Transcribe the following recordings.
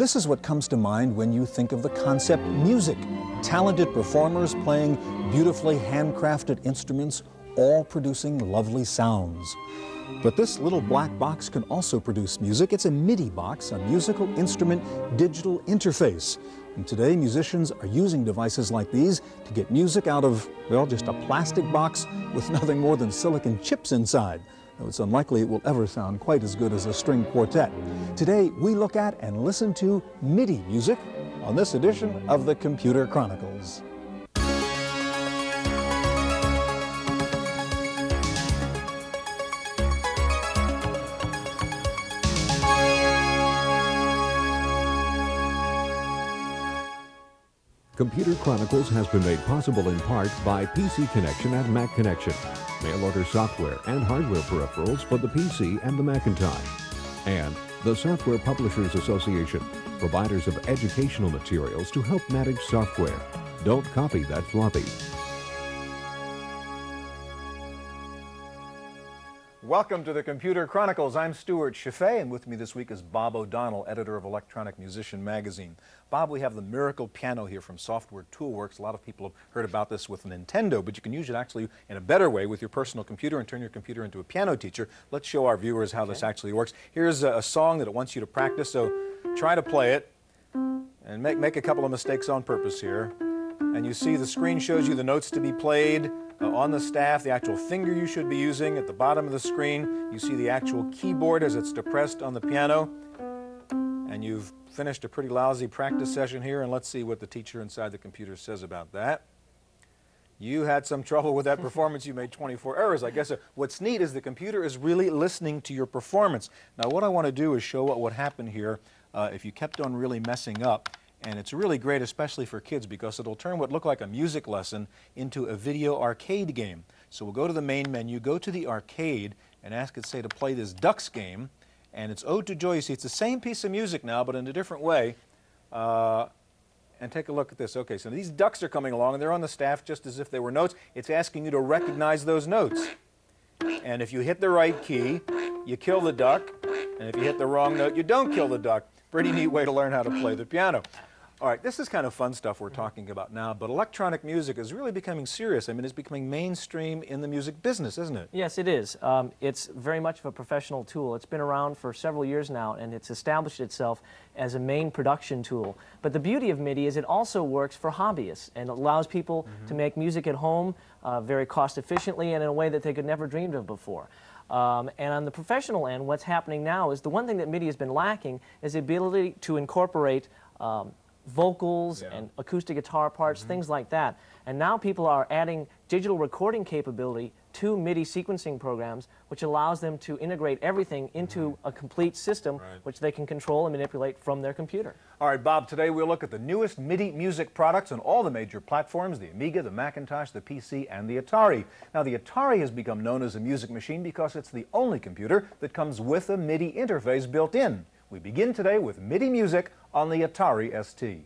This is what comes to mind when you think of the concept music. Talented performers playing beautifully handcrafted instruments, all producing lovely sounds. But this little black box can also produce music. It's a MIDI box, a musical instrument digital interface. And today, musicians are using devices like these to get music out of, well, just a plastic box with nothing more than silicon chips inside. Though it's unlikely it will ever sound quite as good as a string quartet. Today, we look at and listen to MIDI music on this edition of the Computer Chronicles. Computer Chronicles has been made possible in part by PC Connection and Mac Connection, mail order software and hardware peripherals for the PC and the Macintosh, and the Software Publishers Association, providers of educational materials to help manage software. Don't copy that floppy. Welcome to the Computer Chronicles. I'm Stuart Chaffee, and with me this week is Bob O'Donnell, editor of Electronic Musician magazine. Bob, we have the Miracle Piano here from Software Toolworks. A lot of people have heard about this with Nintendo, but you can use it actually in a better way with your personal computer and turn your computer into a piano teacher. Let's show our viewers how this actually works. Here's a song that it wants you to practice, so try to play it and make a couple of mistakes on purpose here. And you see the screen shows you the notes to be played. On the staff, the actual finger you should be using. At the bottom of the screen, you see the actual keyboard as it's depressed on the piano. And you've finished a pretty lousy practice session here, and let's see what the teacher inside the computer says about that. You had some trouble with that performance. You made 24 errors. I guess what's neat is the computer is really listening to your performance. Now, what I want to do is show what would happen here if you kept on really messing up. And it's really great, especially for kids, because it'll turn what looked like a music lesson into a video arcade game. So we'll go to the main menu, go to the arcade, and ask it, say, to play this Ducks game. And it's Ode to Joy. You see, it's the same piece of music now, but in a different way. And take a look at this. Okay, so these ducks are coming along, and they're on the staff just as if they were notes. It's asking you to recognize those notes. And if you hit the right key, you kill the duck. And if you hit the wrong note, you don't kill the duck. Pretty neat way to learn how to play the piano. All right, this is kind of fun stuff we're talking about now, but electronic music is really becoming serious. I mean, it's becoming mainstream in the music business, isn't it? Yes, it is. It's very much of a professional tool. It's been around for several years now, and it's established itself as a main production tool. But the beauty of MIDI is it also works for hobbyists, and it allows people to make music at home very cost efficiently and in a way that they could never dreamed of before. And on the professional end, what's happening now is the one thing that MIDI has been lacking is the ability to incorporate vocals and acoustic guitar parts, things like that. And now people are adding digital recording capability to MIDI sequencing programs, which allows them to integrate everything into a complete system, which they can control and manipulate from their computer. All right, Bob, today we'll look at the newest MIDI music products on all the major platforms, the Amiga, the Macintosh, the PC, and the Atari. Now, the Atari has become known as a music machine because it's the only computer that comes with a MIDI interface built in. We begin today with MIDI music on the Atari ST.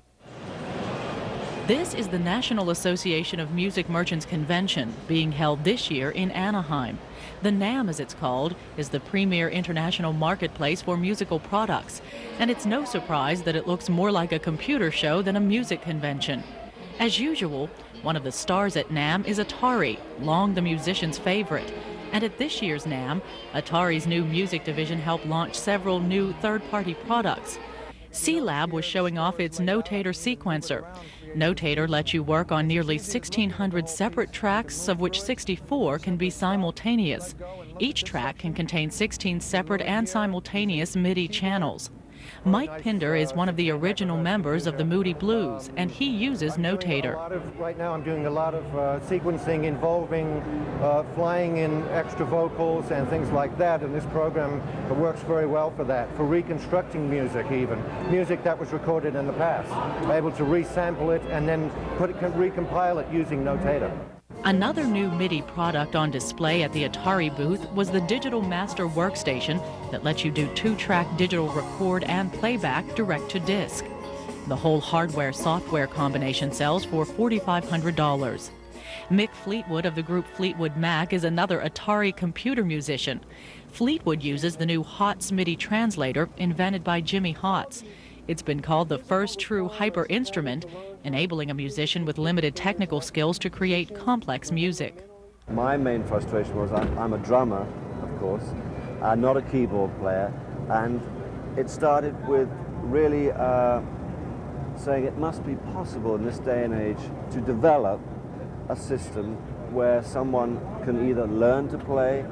This is the National Association of Music Merchants Convention, being held this year in Anaheim. The NAMM, as it's called, is the premier international marketplace for musical products, and it's no surprise that it looks more like a computer show than a music convention. As usual, one of the stars at NAMM is Atari, long the musician's favorite. And at this year's NAMM, Atari's new music division helped launch several new third-party products. C-Lab was showing off its Notator sequencer. Notator lets you work on nearly 1,600 separate tracks, of which 64 can be simultaneous. Each track can contain 16 separate and simultaneous MIDI channels. Mike Pinder is one of the original members of the Moody Blues, and he uses Notator. Right now I'm doing a lot of sequencing involving flying in extra vocals and things like that, and this program works very well for that, for reconstructing music even. Music that was recorded in the past. I'm able to resample it and then recompile it using Notator. Another new MIDI product on display at the Atari booth was the Digital Master Workstation that lets you do two-track digital record and playback direct to disc. The whole hardware-software combination sells for $4,500. Mick Fleetwood of the group Fleetwood Mac is another Atari computer musician. Fleetwood uses the new HOTS MIDI translator invented by Jimmy Hotz. It's been called the first true hyper instrument, enabling a musician with limited technical skills to create complex music. My main frustration was I'm a drummer, of course, not a keyboard player, and it started with really saying it must be possible in this day and age to develop a system where someone can either learn to play,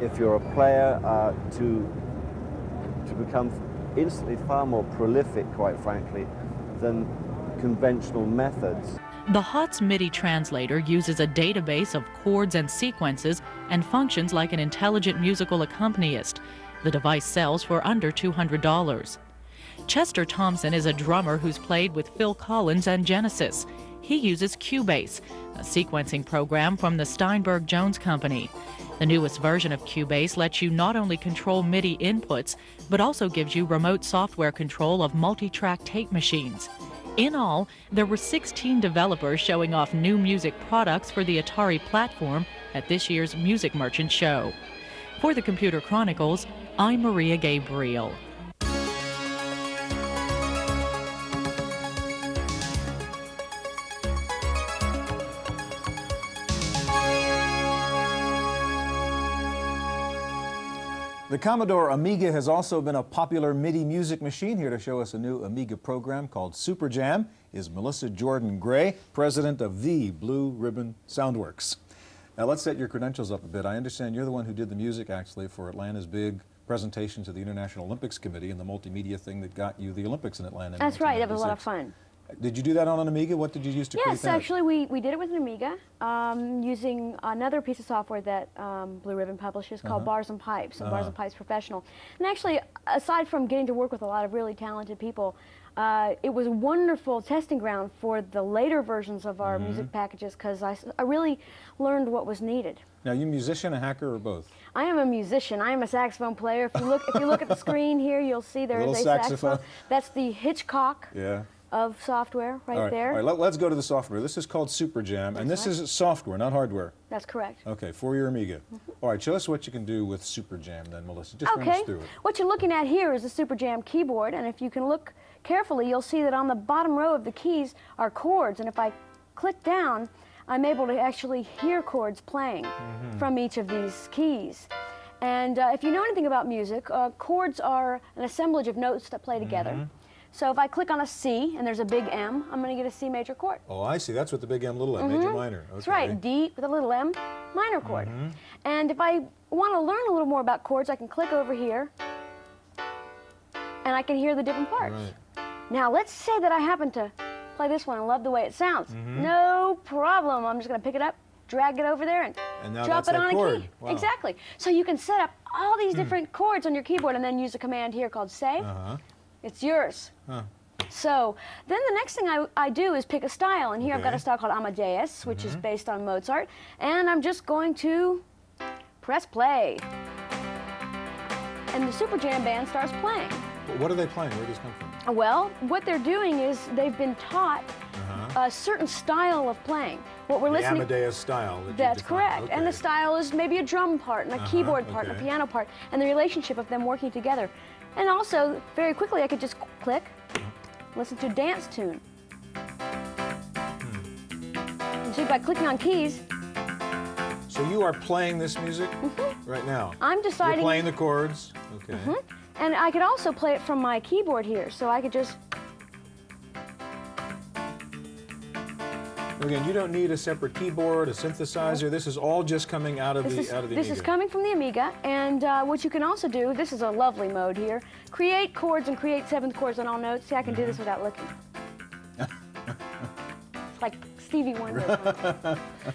if you're a player, to become instantly far more prolific, quite frankly, than conventional methods. The HOTS MIDI translator uses a database of chords and sequences and functions like an intelligent musical accompanist. The device sells for under $200. Chester Thompson is a drummer who's played with Phil Collins and Genesis. He uses Cubase, a sequencing program from the Steinberg Jones Company. The newest version of Cubase lets you not only control MIDI inputs, but also gives you remote software control of multi-track tape machines. In all, there were 16 developers showing off new music products for the Atari platform at this year's Music Merchant Show. For the Computer Chronicles, I'm Maria Gabriel. The Commodore Amiga has also been a popular MIDI music machine. Here to show us a new Amiga program called Super Jam is Melissa Jordan Gray, president of the Blue Ribbon Soundworks. Now let's set your credentials up a bit. I understand you're the one who did the music actually for Atlanta's big presentation to the International Olympics Committee and the multimedia thing that got you the Olympics in Atlanta. In That's right, that was a lot of 1996. fun. Did you do that on an Amiga? What did you use to create Yes, that? actually we did it with an Amiga using another piece of software that Blue Ribbon publishes called Bars and Pipes, Bars and Pipes Professional. And actually, aside from getting to work with a lot of really talented people, it was a wonderful testing ground for the later versions of our music packages because I really learned what was needed. Now, you a musician, a hacker, or both? I am a musician. I am a saxophone player. If you look at the screen here, you'll see there is a saxophone. That's the Hitchcock. Yeah. Of software right there. All right, let's go to the software. This is called Super Jam, and this is software, not hardware. That's correct. Okay, for your Amiga. All right, show us what you can do with Super Jam then, Melissa. Just run us through it. What you're looking at here is the Super Jam keyboard, and if you can look carefully, you'll see that on the bottom row of the keys are chords, and if I click down, I'm able to actually hear chords playing from each of these keys. And if you know anything about music, chords are an assemblage of notes that play together. So if I click on a C and there's a big M, I'm going to get a C major chord. Oh, I see. That's what the big M, little m, major, minor. Okay. That's right. D with a little m, minor chord. And if I want to learn a little more about chords, I can click over here and I can hear the different parts. Right. Now let's say that I happen to play this one and love the way it sounds. No problem. I'm just going to pick it up, drag it over there, and now drop that's it on that a chord. key. Wow. Exactly. So you can set up all these different chords on your keyboard and then use a command here called save. It's yours. So then the next thing I do is pick a style, and here I've got a style called Amadeus, which is based on Mozart, and I'm just going to press play. And the Super Jam band starts playing. What are they playing? Where do these come from? Well, what they're doing is they've been taught a certain style of playing. What we're listening. Amadeus style. That's correct. Okay. And the style is maybe a drum part and a keyboard part and a piano part, and the relationship of them working together. And also, very quickly, I could just click, listen to a dance tune. And see, by clicking on keys. So you are playing this music right now? I'm deciding. You're playing the chords. Okay. And I could also play it from my keyboard here, so I could just. Again, you don't need a separate keyboard, a synthesizer. This is all just coming out of the Amiga. This is coming from the Amiga, and what you can also do, this is a lovely mode here, create chords and create seventh chords on all notes. See, I can do this without looking. It's like Stevie Wonder.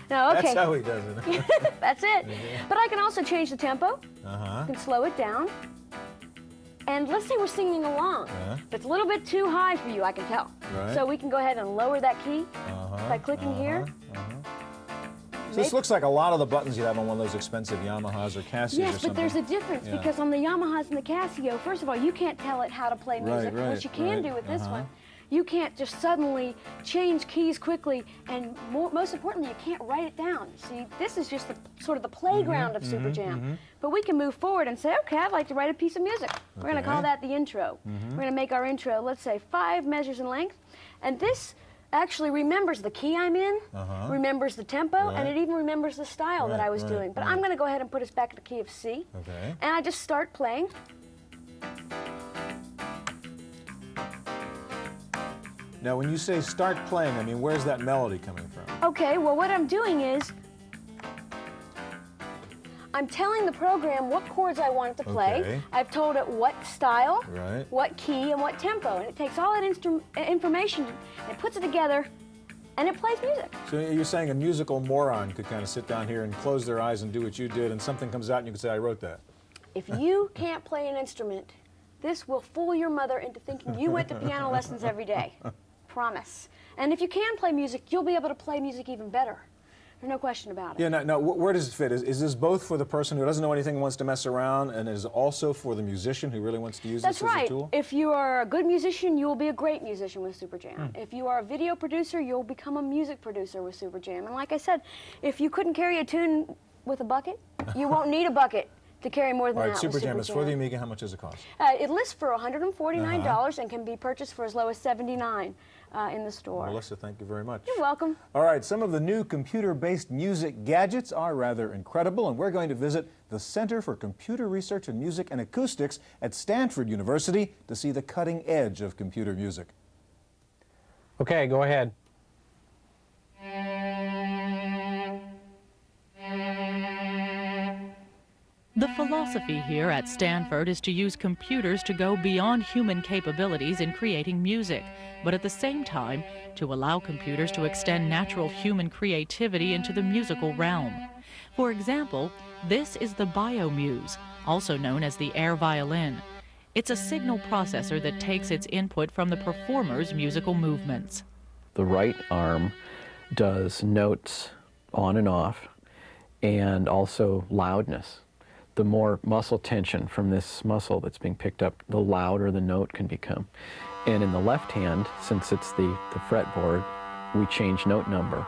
No, okay. That's how he does it. That's it. But I can also change the tempo. I can slow it down. And let's say we're singing along. If it's a little bit too high for you, I can tell. Right. So we can go ahead and lower that key by clicking here. So this looks like a lot of the buttons you have on one of those expensive Yamahas or Casios or Yes, something. but there's a difference because on the Yamahas and the Casio, first of all, you can't tell it how to play music. Right, What you can do with this one, You can't just suddenly change keys quickly, and most importantly, you can't write it down. See, this is just sort of the playground of Super Jam. But we can move forward and say, okay, I'd like to write a piece of music. We're going to call that the intro. We're going to make our intro, let's say, 5 measures in length. And this actually remembers the key I'm in, remembers the tempo, and it even remembers the style that I was doing. But I'm going to go ahead and put us back in the key of C. And I just start playing. Now, when you say start playing, I mean, where's that melody coming from? Okay, well, what I'm doing is I'm telling the program what chords I want it to play. Okay. I've told it what style, Right. what key, and what tempo. And it takes all that information and it puts it together, and it plays music. So you're saying a musical moron could kind of sit down here and close their eyes and do what you did, and something comes out and you can say, I wrote that. If you can't play an instrument, this will fool your mother into thinking you went to piano lessons every day. Promise. And if you can play music, you'll be able to play music even better. There's no question about it. Yeah, now where does it fit? Is this both for the person who doesn't know anything and wants to mess around, and is it also for the musician who really wants to use That's this as right. a tool? If you are a good musician, you will be a great musician with Super Jam. If you are a video producer, you'll become a music producer with Super Jam. And like I said, if you couldn't carry a tune with a bucket, you won't need a bucket to carry more than All that right, Super with Jam is for the Amiga. How much does it cost? It lists for $149 and can be purchased for as low as $79 in the store. Melissa, thank you very much. You're welcome. All right, some of the new computer-based music gadgets are rather incredible, and we're going to visit the Center for Computer Research in Music and Acoustics at Stanford University to see the cutting edge of computer music. Okay, go ahead. The philosophy here at Stanford is to use computers to go beyond human capabilities in creating music, but at the same time to allow computers to extend natural human creativity into the musical realm. For example, this is the BioMuse, also known as the air violin. It's a signal processor that takes its input from the performer's musical movements. The right arm does notes on and off, and also loudness. The more muscle tension from this muscle that's being picked up, the louder the note can become. And in the left hand, since it's the fretboard, we change note number.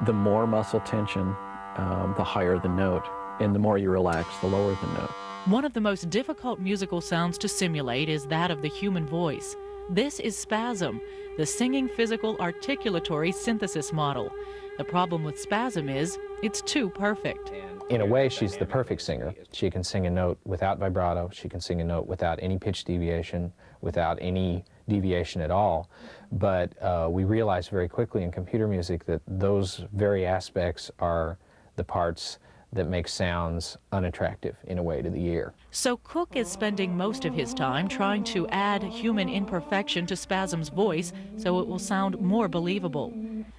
The more muscle tension, the higher the note, and the more you relax, the lower the note. One of the most difficult musical sounds to simulate is that of the human voice. This is spasm, the singing physical articulatory synthesis model. The problem with spasm is it's too perfect. In a way, she's the perfect singer. She can sing a note without vibrato. She can sing a note without any pitch deviation, without any deviation at all. But we realized very quickly in computer music that those very aspects are the parts that make sounds unattractive in a way to the ear. So Cook is spending most of his time trying to add human imperfection to spasm's voice so it will sound more believable.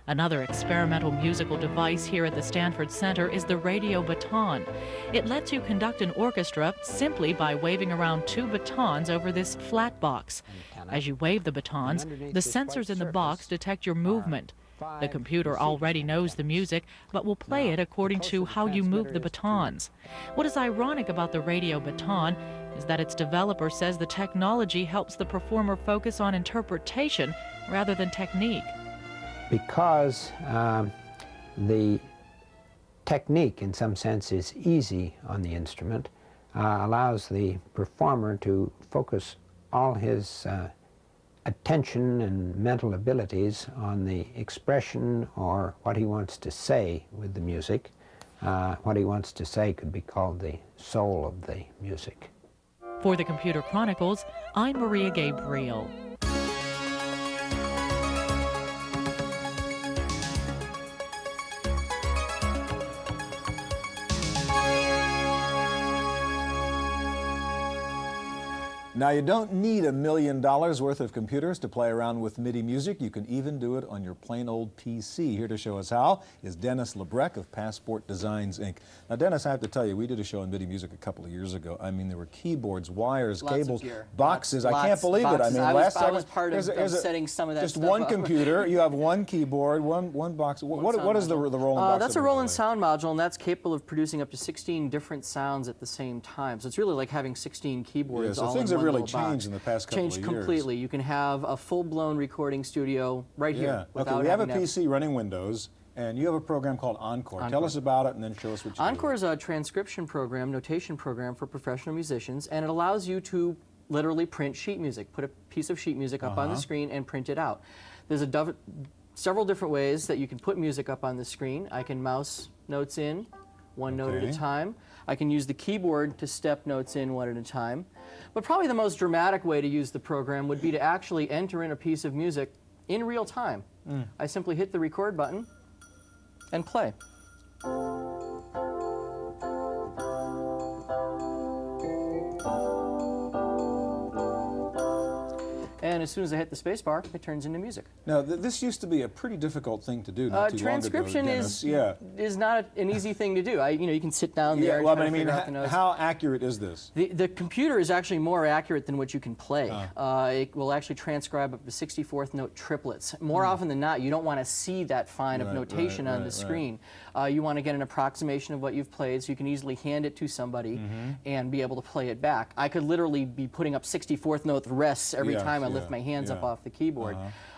Another experimental musical device here at the Stanford Center is the radio baton. It lets you conduct an orchestra simply by waving around 2 batons over this flat box. As you wave the batons, the sensors in the box detect your movement. The computer already knows the music, but will play it according to how you move the batons. What is ironic about the radio baton is that its developer says the technology helps the performer focus on interpretation rather than technique. Because the technique, in some sense, is easy on the instrument, allows the performer to focus all his attention and mental abilities on the expression or what he wants to say with the music. What he wants to say could be called the soul of the music. For the Computer Chronicles, I'm Maria Gabriel. Now, you don't need $1 million worth of computers to play around with MIDI music. You can even do it on your plain old PC. Here to show us how is Dennis Lebrecq of Passport Designs, Inc. Now, Dennis, I have to tell you, we did a show on MIDI music a couple of years ago. I mean, there were keyboards, wires, cables, boxes. I can't believe it. I mean, I last was part of setting some of that just stuff one up. computer. You have one keyboard, one box. What is the Roland box? That's a Roland sound module, and that's capable of producing up to 16 different sounds at the same time. So it's really like having 16 keyboards all in one really little box. changed in the past couple of years. Changed completely. You can have a full-blown recording studio right here. Okay, we have a PC running Windows, and you have a program called Encore. Tell us about it and then show us what you do. Encore is a transcription program, notation program for professional musicians, and it allows you to literally print sheet music. Put a piece of sheet music up on the screen and print it out. There's several different ways that you can put music up on the screen. I can mouse notes in, one note at a time. I can use the keyboard to step notes in one at a time. But probably the most dramatic way to use the program would be to actually enter in a piece of music in real time. I simply hit the record button and play. And as soon as I hit the space bar, it turns into music. Now, this used to be a pretty difficult thing to do not too long ago. Transcription is not an easy thing to do. You can sit down there and well, try to I mean, figure out the notes. how accurate is this? The computer is actually more accurate than what you can play. It will actually transcribe up to 64th note triplets. More often than not, you don't want to see that fine of notation on the screen. You want to get an approximation of what you've played so you can easily hand it to somebody and be able to play it back. I could literally be putting up 64th note rests every time I lift my hands up off the keyboard.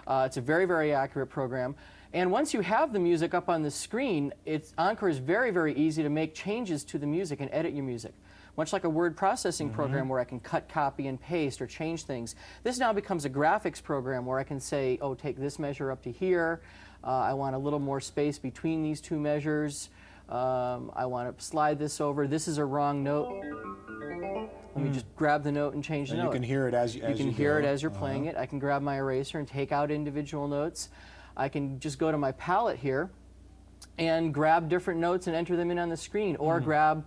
It's a very, very accurate program. And once you have the music up on the screen, Encore is very, very easy to make changes to the music and edit your music. Much like a word processing program where I can cut, copy, and paste or change things, this now becomes a graphics program where I can say, oh, take this measure up to here. I want a little more space between these two measures. I want to slide this over. This is a wrong note. Let me just grab the note and change the note. You can hear it as you can hear it as you're playing it. I can grab my eraser and take out individual notes. I can just go to my palette here and grab different notes and enter them in on the screen, or grab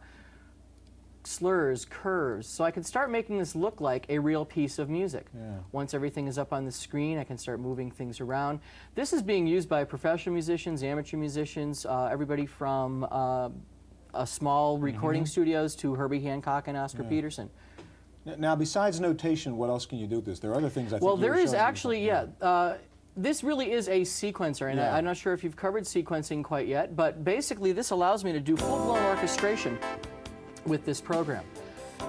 slurs, curves. So I can start making this look like a real piece of music. Once everything is up on the screen, I can start moving things around. This is being used by professional musicians, amateur musicians, everybody from small recording studios to Herbie Hancock and Oscar Peterson. Now, besides notation, what else can you do with this? There are other things I think. Well, there is actually, this really is a sequencer, and I'm not sure if you've covered sequencing quite yet, but basically this allows me to do full-blown orchestration with this program.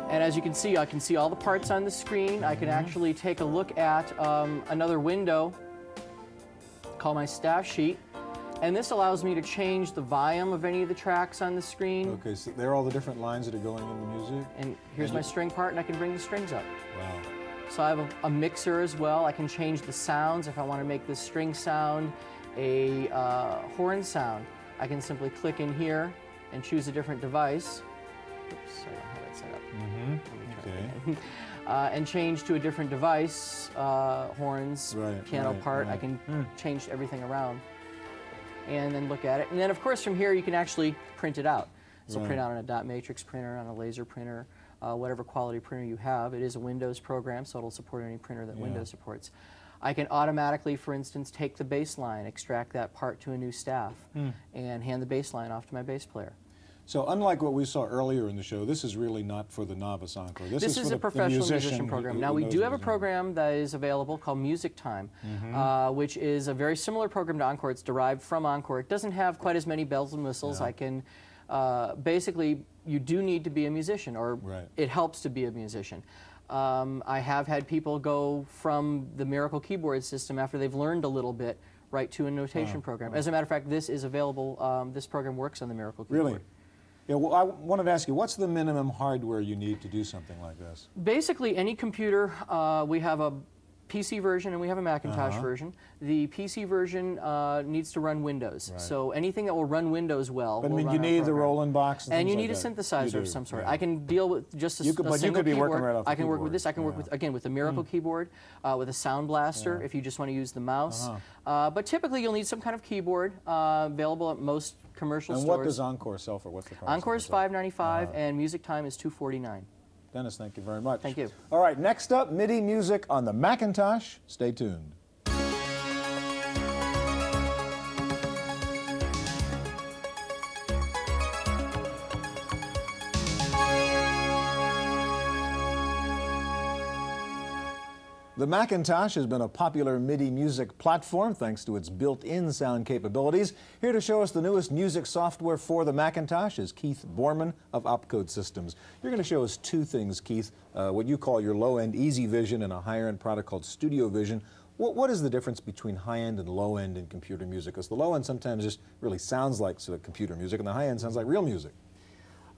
And as you can see, I can see all the parts on the screen. I can actually take a look at another window called my staff sheet. And this allows me to change the volume of any of the tracks on the screen. Okay, so there are all the different lines that are going in the music. And here's my string part, and I can bring the strings up. Wow. So I have a mixer as well. I can change the sounds. If I want to make this string sound a horn sound, I can simply click in here and choose a different device. Oops, I don't have it set up. Okay. And change to a different device, horns, piano part. I can change everything around and then look at it. And then, of course, from here you can actually print it out. So print out on a dot matrix printer, on a laser printer, whatever quality printer you have. It is a Windows program, so it'll support any printer that Windows supports. I can automatically, for instance, take the bass line, extract that part to a new staff, and hand the bass line off to my bass player. So unlike what we saw earlier in the show, this is really not for the novice Encore. This is a professional musician program. Now, we do have a program that is available called Music Time, which is a very similar program to Encore. It's derived from Encore. It doesn't have quite as many bells and whistles. I can, basically, you do need to be a musician, or it helps to be a musician. I have had people go from the Miracle keyboard system after they've learned a little bit right to a notation program. As a matter of fact, this is available. This program works on the Miracle keyboard. Really? Yeah, well, I wanted to ask you, what's the minimum hardware you need to do something like this? Basically, any computer, we have a PC version and we have a Macintosh version. The PC version needs to run Windows. So anything that will run Windows well But will I mean, run you need our the program. rolling box and you things need a like that. synthesizer of some sort. I can deal with just a single But you could be keyboard. working right off the I can work keyboard. with this. I can work with, again, with the Miracle keyboard, with a Sound Blaster if you just want to use the mouse. But typically you'll need some kind of keyboard available at most commercial And stores. what does Encore sell for? What's the price? Encore is $5.95 and Music Time is $2.49. Dennis, thank you very much. Thank you. All right, next up, MIDI music on the Macintosh. Stay tuned. The Macintosh has been a popular MIDI music platform thanks to its built-in sound capabilities. Here to show us the newest music software for the Macintosh is Keith Borman of Opcode Systems. You're going to show us two things, Keith, what you call your low-end Easy Vision and a higher-end product called Studio Vision. What is the difference between high-end and low-end in computer music? Because the low-end sometimes just really sounds like sort of computer music, and the high-end sounds like real music.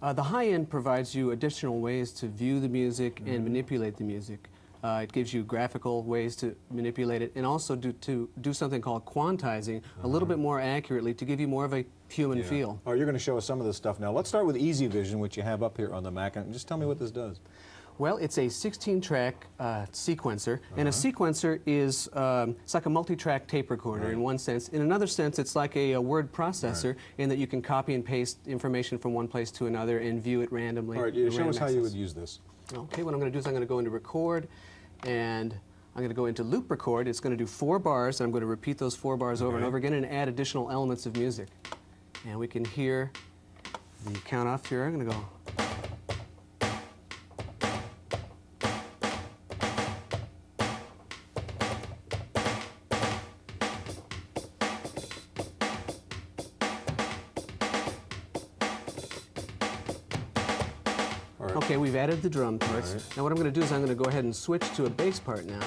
The high-end provides you additional ways to view the music and manipulate the music. It gives you graphical ways to manipulate it, and also to do something called quantizing a little bit more accurately to give you more of a human feel. Oh, you're going to show us some of this stuff now. Let's start with Easy Vision, which you have up here on the Mac. And just tell me what this does. Well, it's a 16-track sequencer, and a sequencer is it's like a multi-track tape recorder in one sense. In another sense, it's like a word processor in that you can copy and paste information from one place to another and view it randomly. All right, show us how you would use this. Okay, what I'm going to do is I'm going to go into Record, and I'm going to go into Loop Record. It's going to do 4 bars, and I'm going to repeat those 4 bars over and over again and add additional elements of music. And we can hear the count off here. I'm going to go. Okay, we've added the drum parts. Now what I'm going to do is I'm going to go ahead and switch to a bass part now.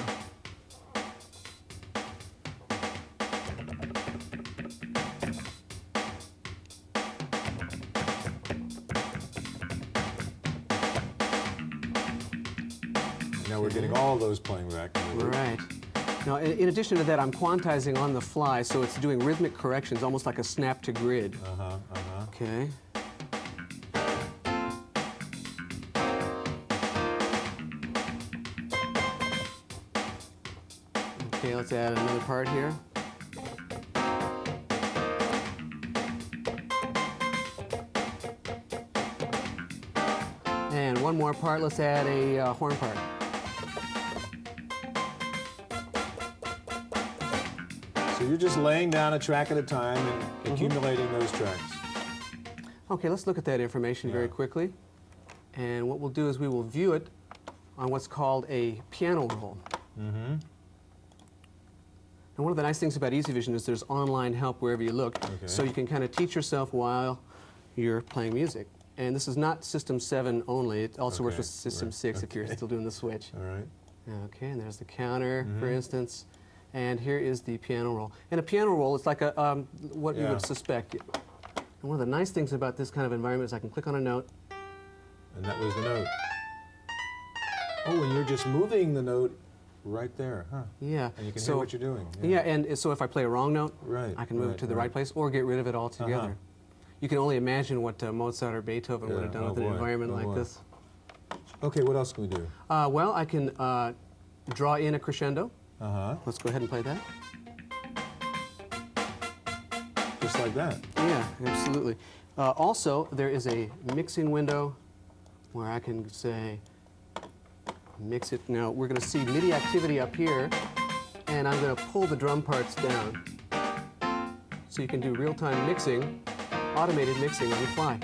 Now we're getting all those playing back. Right. Now, in addition to that, I'm quantizing on the fly, so it's doing rhythmic corrections, almost like a snap to grid. Okay. Okay, let's add another part here. And one more part, let's add a horn part. So you're just laying down a track at a time and accumulating those tracks. Okay, let's look at that information very quickly. And what we'll do is we will view it on what's called a piano roll. And one of the nice things about Easy Vision is there's online help wherever you look, so you can kind of teach yourself while you're playing music. And this is not System 7 only, it also works with System 6 if you're still doing the switch. All right. Okay, and there's the counter, for instance, and here is the piano roll. And a piano roll is like a, what you would suspect. And one of the nice things about this kind of environment is I can click on a note. And that was the note. Oh, and you're just moving the note right there, huh? Yeah. And you can hear what you're doing. Yeah, and so if I play a wrong note, I can move it to the right place or get rid of it altogether. You can only imagine what Mozart or Beethoven would have done with an environment like this. Okay, what else can we do? Well, I can draw in a crescendo. Let's go ahead and play that. Just like that? Yeah, absolutely. Also, there is a mixing window where I can say, mix it. Now, we're going to see MIDI activity up here, and I'm going to pull the drum parts down. So you can do real-time mixing, automated mixing on the fly.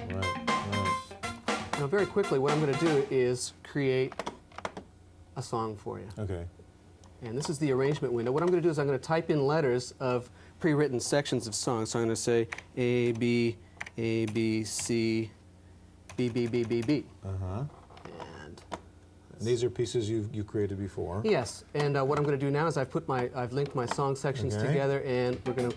Now, very quickly, what I'm going to do is create a song for you. Okay. And this is the arrangement window. What I'm going to do is I'm going to type in letters of pre-written sections of songs. So I'm going to say A, B, C, B, B, B, B, B. And these are pieces you created before. Yes, and what I'm going to do now is I've linked my song sections together, and we're going to.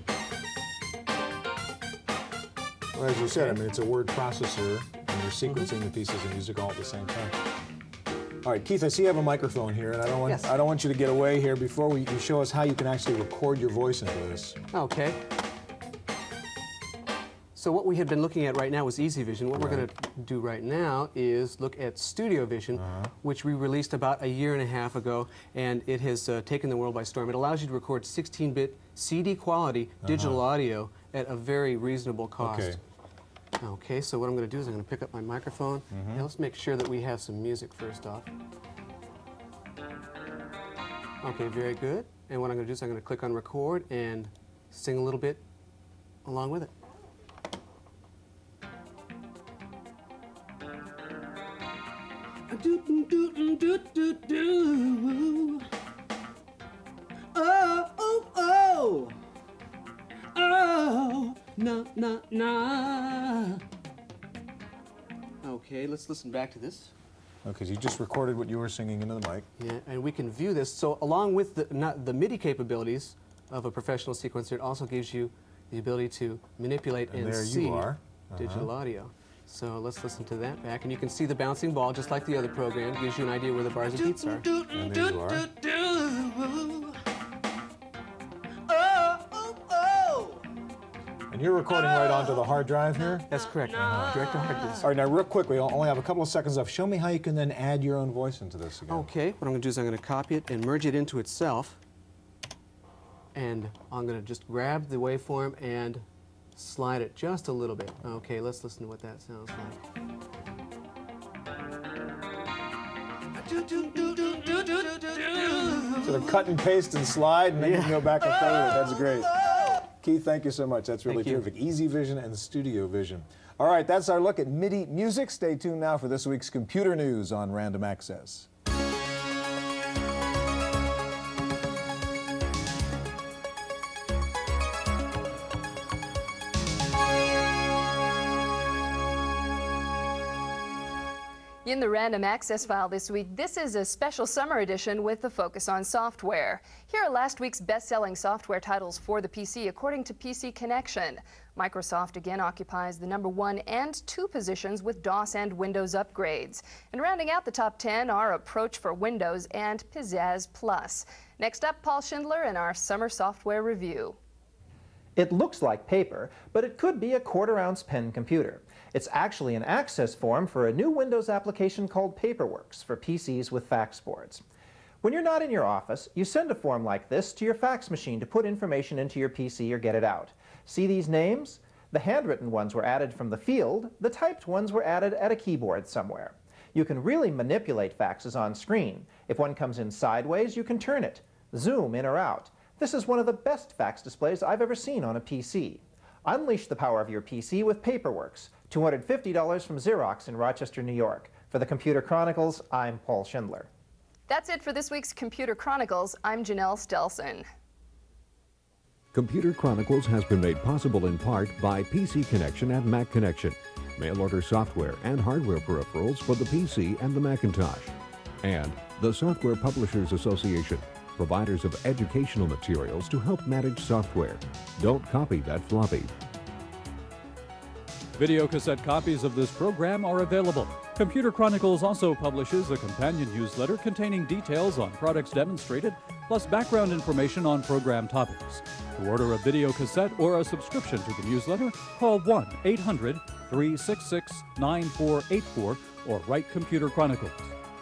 Well, as you said, I mean, it's a word processor, and you're sequencing the pieces of music all at the same time. All right, Keith, I see you have a microphone here, and I don't want you to get away here before you show us how you can actually record your voice into this. Okay. So what we had been looking at right now was Easy Vision. What we're going to do right now is look at Studio Vision, which we released about 1.5 years ago, and it has taken the world by storm. It allows you to record 16-bit CD quality digital audio at a very reasonable cost. Okay, so what I'm going to do is I'm going to pick up my microphone. Now let's make sure that we have some music first off. Okay, very good. And what I'm going to do is I'm going to click on Record and sing a little bit along with it. na, na, na. Okay, let's listen back to this. Okay, so you just recorded what you were singing into the mic. Yeah, and we can view this. So along with the MIDI capabilities of a professional sequencer, it also gives you the ability to manipulate and there see you are. digital audio. So let's listen to that back, and you can see the bouncing ball just like the other program. Gives you an idea where the bars and beats are. And there you are. And you're recording right onto the hard drive here? That's correct. Direct to hard disk. All right, now real quick, we only have a couple of seconds left. Show me how you can then add your own voice into this again. Okay, what I'm going to do is I'm going to copy it and merge it into itself. And I'm going to just grab the waveform and slide it just a little bit. Okay, let's listen to what that sounds like. Sort of cut and paste and slide, and then you can go back and play with it. That's great. Keith, thank you so much. That's really terrific. Easy Vision and Studio Vision. All right, that's our look at MIDI music. Stay tuned now for this week's computer news on Random Access. In the Random Access file this week, this is a special summer edition with the focus on software. Here are last week's best-selling software titles for the PC according to PC Connection. Microsoft again occupies the #1 and 2 positions with DOS and Windows upgrades. And rounding out the top 10 are Approach for Windows and Pizzazz Plus. Next up, Paul Schindler in our summer software review. It looks like paper, but it could be a quarter-ounce pen computer. It's actually an access form for a new Windows application called Paperworks for PCs with fax boards. When you're not in your office, you send a form like this to your fax machine to put information into your PC or get it out. See these names? The handwritten ones were added from the field, the typed ones were added at a keyboard somewhere. You can really manipulate faxes on screen. If one comes in sideways, you can turn it, zoom in or out. This is one of the best fax displays I've ever seen on a PC. Unleash the power of your PC with Paperworks, $250 from Xerox in Rochester, New York. For the Computer Chronicles, I'm Paul Schindler. That's it for this week's Computer Chronicles. I'm Janelle Stelson. Computer Chronicles has been made possible in part by PC Connection and Mac Connection, mail order software and hardware peripherals for the PC and the Macintosh, and the Software Publishers Association, providers of educational materials to help manage software. Don't copy that floppy. Video cassette copies of this program are available. Computer Chronicles also publishes a companion newsletter containing details on products demonstrated, plus background information on program topics. To order a video cassette or a subscription to the newsletter, call 1-800-366-9484 or write Computer Chronicles.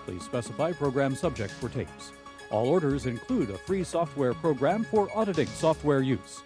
Please specify program subject for tapes. All orders include a free software program for auditing software use.